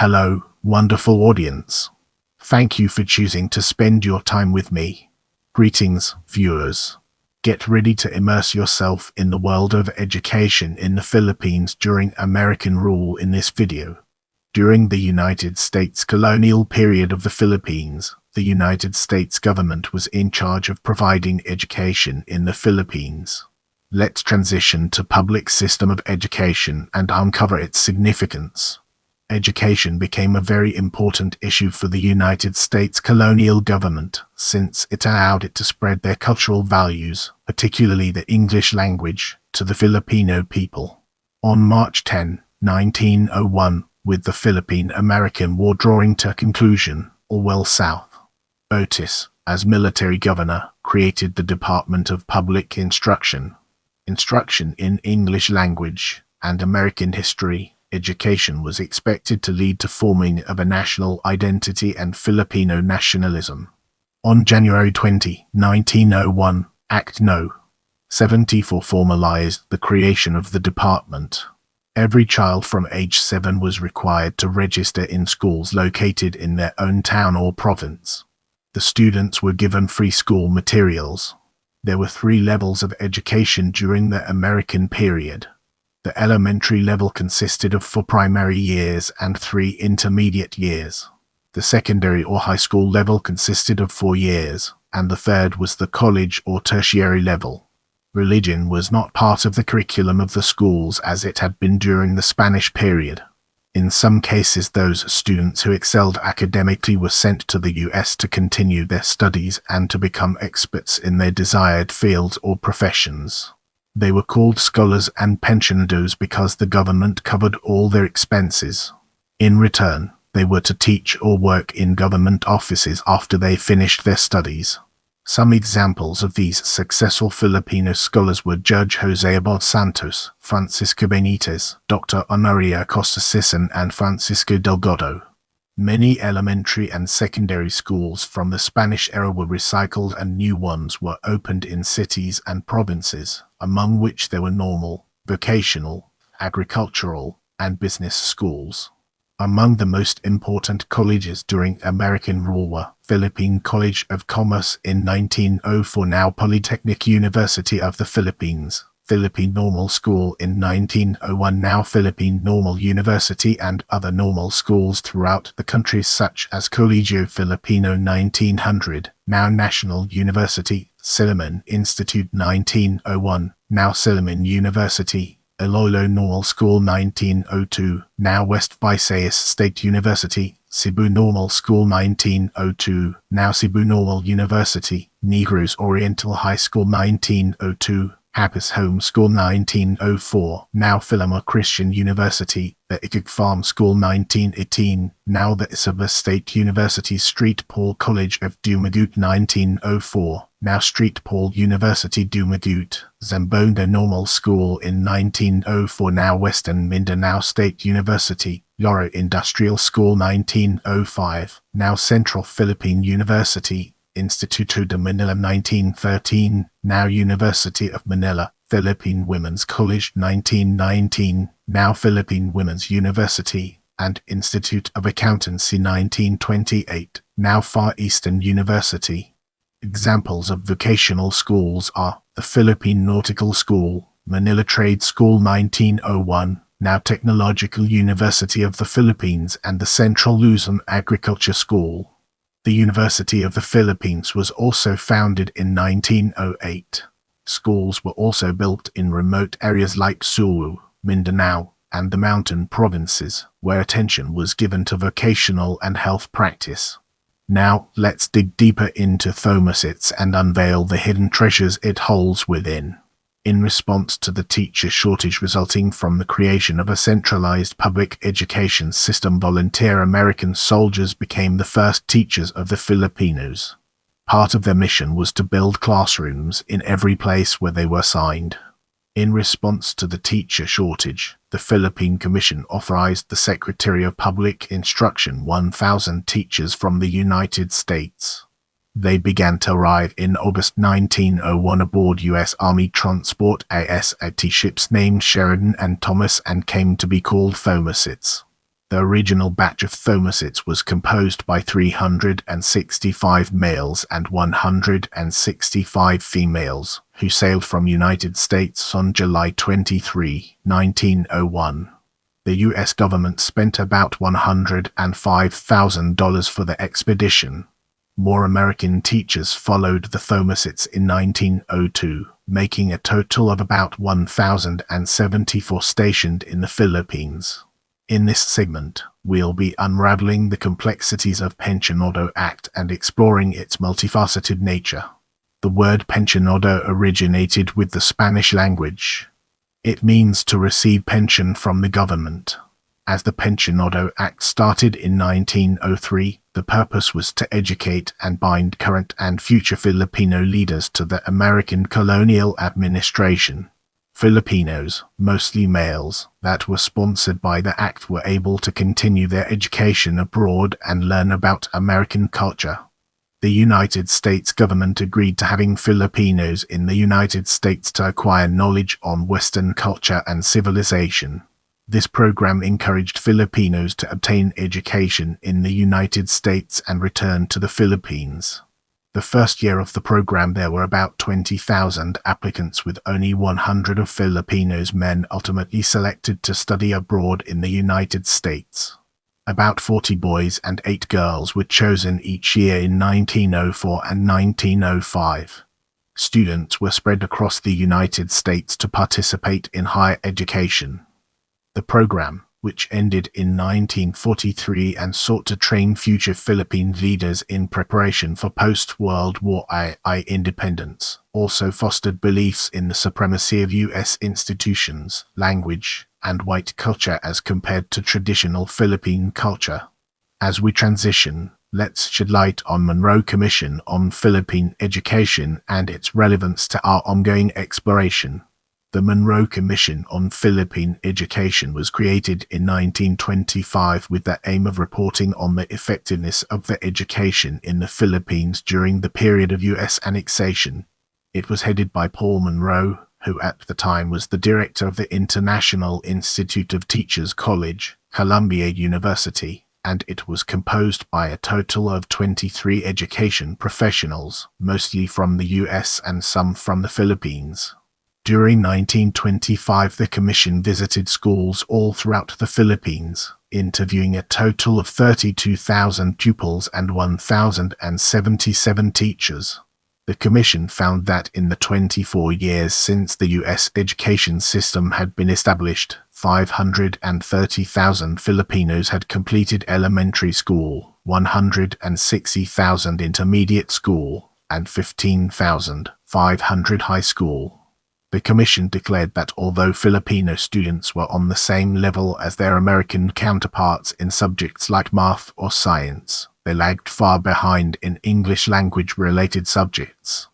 Hello, wonderful audience. Thank you for choosing to spend your time with me. Greetings, viewers. Get ready to immerse yourself in the world of education in the Philippines during American rule in this video. During the United States colonial period of the Philippines, the United States government was in charge of providing education in the Philippines. Let's transition to public system of education and uncover its significance. Education became a very important issue for the United States colonial government, since it allowed it to spread their cultural values, particularly the English language, to the Filipino people. On March 10, 1901, with the Philippine-American War drawing to a conclusion, Orwell South Otis, as military governor, created the Department of Public Instruction. Instruction in English language and American history. Education was expected to lead to forming of a national identity and Filipino nationalism. On January 20, 1901, Act No. 74 formalized the creation of the department. Every child from age 7 was required to register in schools located in their own town or province. The students were given free school materials. There were 3 levels of education during the American period. The elementary level consisted of 4 primary years and 3 intermediate years. The secondary or high school level consisted of 4 years, and the third was the college or tertiary level. Religion was not part of the curriculum of the schools as it had been during the Spanish period. In some cases, those students who excelled academically were sent to the US to continue their studies and to become experts in their desired fields or professions. They were called scholars and pensionados because the government covered all their expenses. In return, they were to teach or work in government offices after they finished their studies. Some examples of these successful Filipino scholars were Judge Jose Abad Santos, Francisco Benitez, Dr. Honoria Costa Sison, and Francisco Delgado. Many elementary and secondary schools from the Spanish era were recycled and new ones were opened in cities and provinces, among which there were normal, vocational, agricultural, and business schools. Among the most important colleges during American rule were Philippine College of Commerce in 1904, now Polytechnic University of the Philippines, Philippine Normal School in 1901, now Philippine Normal University, and other normal schools throughout the country such as Colegio Filipino 1900, now National University, Silliman Institute 1901, now Silliman University, Iloilo Normal School 1902, now West Visayas State University, Cebu Normal School 1902, now Cebu Normal University, Negros Oriental High School 1902, Happis Home School 1904, now Philomar Christian University, the Ikag Farm School 1918, now the Isabela State University, Street Paul College of Dumaguete 1904, now Street Paul University Dumaguete, Zamboanga Normal School in 1904, now Western Mindanao State University, Loro Industrial School 1905, now Central Philippine University, Instituto de Manila 1913, now University of Manila, Philippine Women's College 1919, now Philippine Women's University, and Institute of Accountancy 1928, now Far Eastern University. Examples of vocational schools are the Philippine Nautical School, Manila Trade School 1901, now Technological University of the Philippines, and the Central Luzon Agriculture School. The University of the Philippines was also founded in 1908. Schools were also built in remote areas like Sulu, Mindanao, and the mountain provinces, where attention was given to vocational and health practice. Now, let's dig deeper into Thomasits and unveil the hidden treasures it holds within. In response to the teacher shortage resulting from the creation of a centralized public education system, volunteer American soldiers became the first teachers of the Filipinos. Part of their mission was to build classrooms in every place where they were assigned. In response to the teacher shortage, the Philippine Commission authorized the Secretary of Public Instruction 1,000 teachers from the United States. They began to arrive in August 1901 aboard U.S. Army transport ASAT ships named Sheridan and Thomas and came to be called Thomasits. The original batch of Thomasids was composed by 365 males and 165 females, who sailed from United States on July 23, 1901. The U.S. government spent about $105,000 for the expedition. More American teachers followed the Thomasids in 1902, making a total of about 1,074 stationed in the Philippines. In this segment, we'll be unraveling the complexities of Pensionado Act and exploring its multifaceted nature. The word pensionado originated with the Spanish language. It means to receive pension from the government. As the Pensionado Act started in 1903, the purpose was to educate and bind current and future Filipino leaders to the American colonial administration. Filipinos, mostly males, that were sponsored by the act were able to continue their education abroad and learn about American culture. The United States government agreed to having Filipinos in the United States to acquire knowledge on Western culture and civilization. This program encouraged Filipinos to obtain education in the United States and return to the Philippines. The first year of the program there were about 20,000 applicants, with only 100 of Filipinos men ultimately selected to study abroad in the United States. About 40 boys and 8 girls were chosen each year in 1904 and 1905. Students were spread across the United States to participate in higher education. The program, which ended in 1943 and sought to train future Philippine leaders in preparation for post-World War I independence, also fostered beliefs in the supremacy of U.S. institutions, language, and white culture as compared to traditional Philippine culture. As we transition, let's shed light on Monroe Commission on Philippine Education and its relevance to our ongoing exploration. The Monroe Commission on Philippine Education was created in 1925 with the aim of reporting on the effectiveness of the education in the Philippines during the period of U.S. annexation. It was headed by Paul Monroe, who at the time was the director of the International Institute of Teachers College, Columbia University, and it was composed by a total of 23 education professionals, mostly from the U.S. and some from the Philippines. During 1925, the Commission visited schools all throughout the Philippines, interviewing a total of 32,000 pupils and 1,077 teachers. The Commission found that in the 24 years since the U.S. education system had been established, 530,000 Filipinos had completed elementary school, 160,000 intermediate school, and 15,500 high school. The Commission declared that although Filipino students were on the same level as their American counterparts in subjects like math or science, they lagged far behind in English language-related subjects.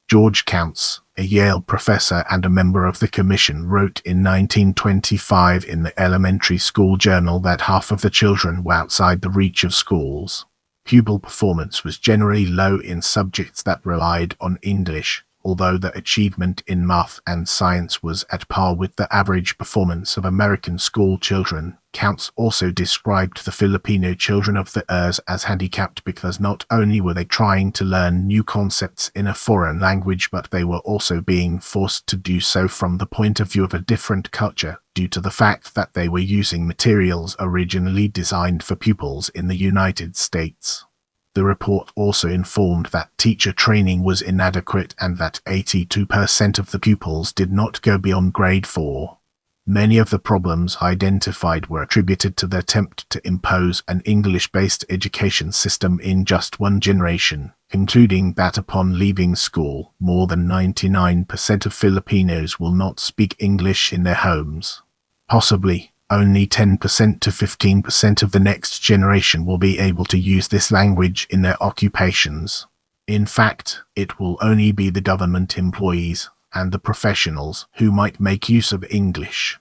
George Counts, a Yale professor and a member of the Commission, wrote in 1925 in the Elementary School Journal that half of the children were outside the reach of schools. Pupil performance was generally low in subjects that relied on English, although the achievement in math and science was at par with the average performance of American school children. Counts also described the Filipino children of the ERS as handicapped because not only were they trying to learn new concepts in a foreign language, but they were also being forced to do so from the point of view of a different culture, due to the fact that they were using materials originally designed for pupils in the United States. The report also informed that teacher training was inadequate and that 82% of the pupils did not go beyond grade 4. Many of the problems identified were attributed to the attempt to impose an English-based education system in just one generation, concluding that upon leaving school, more than 99% of Filipinos will not speak English in their homes. Possibly, only 10% to 15% of the next generation will be able to use this language in their occupations. In fact, it will only be the government employees and the professionals who might make use of English.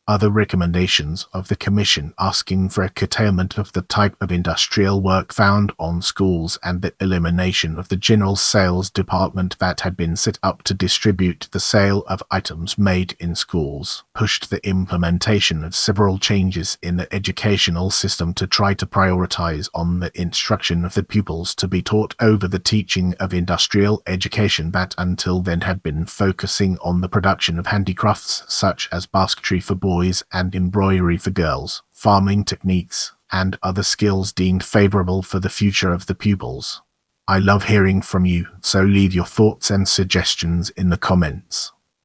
Other recommendations of the Commission asking for a curtailment of the type of industrial work found on schools and the elimination of the General Sales Department that had been set up to distribute the sale of items made in schools, pushed the implementation of several changes in the educational system to try to prioritize on the instruction of the pupils to be taught over the teaching of industrial education that until then had been focusing on the production of handicrafts such as basketry for boys and embroidery for girls, farming techniques, and other skills deemed favorable for the future of the pupils. I love hearing from you, so leave your thoughts and suggestions in the comments.